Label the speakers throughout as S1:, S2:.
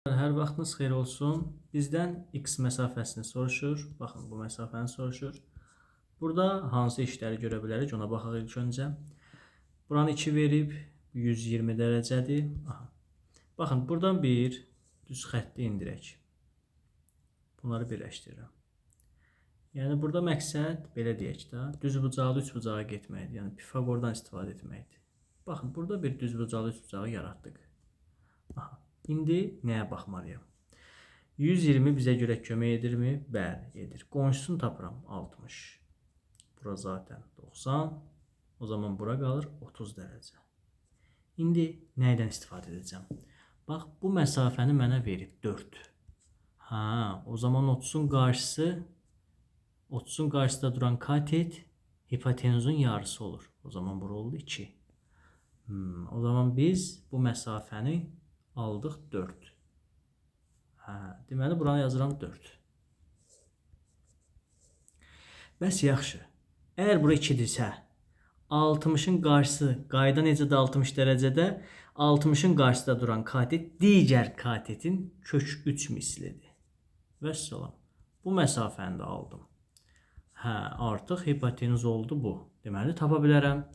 S1: Hər vaxtınız xeyir olsun. Bizdən x məsafəsini soruşur. Baxın, bu məsafəni soruşur. Burada hansı işləri görə bilərik? Ona baxaq ilk öncə. Buranı 2 verib, 120 dərəcədir. Aha. Baxın, buradan bir düz xətti indirək. Bunları birləşdirirəm. Yəni, burada məqsəd, belə deyək də, düz bucaqlı üç bucağa getməkdir. Yəni, Pifagordan istifadə etməkdir. Baxın, burada bir düz bucaqlı üç bucağı yaratdıq. Aha. İndi nəyə baxmalıyam? 120 bizə görə kömək edirmi? Bəli, edir. Qonşusunu tapıram 60. Bura zaten 90. O zaman bura qalır 30 dərəcə. İndi nəydən istifadə edəcəm? Bax, bu məsafəni mənə verib 4. O zaman 30'un qarşısında duran katet hipotenuzun yarısı olur. O zaman bura oldu 2. O zaman biz bu məsafəni aldıq 4. Deməli, buranı yazıram 4. Bəs yaxşı. Əgər bura 2-dirsə, 60'ın qarşısı, qayda necədir 60 dərəcədə? 60'ın qarşısında duran katet digər katetin kök 3 mislidir. Vəssalam. Bu məsafəni də aldım. Artıq hipotenuz oldu bu. Deməli, tapa bilərəm.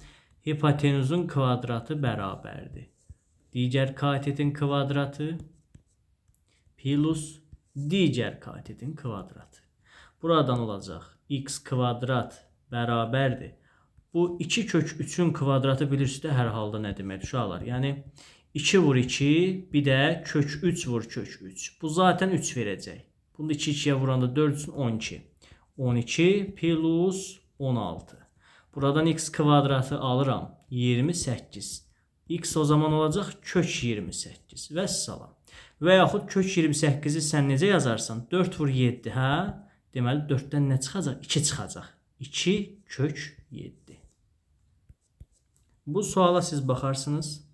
S1: Hipotenuzun kvadratı bərabərdir. Digər katetin kvadratı plus digər katetin kvadratı. Buradan olacaq x kvadrat bərabərdir. Bu 2 kök 3'ün kvadratı bilirsiniz də hər halda nə demək uşaqlar? Yəni 2 vur 2, bir də kök 3 vur kök 3. Bu zaten 3 verəcək. Bunu 2-2'yə vuranda 4 12. 12 plus 16. Buradan x kvadratı alıram 28. X o zaman olacaq kök 28. Vəssalam. Və yaxud kök 28'i sən necə yazarsan? 4 vur 7, hə? Deməli 4'dən nə çıxacaq? 2 çıxacaq. 2 kök 7. Bu suala siz baxarsınız.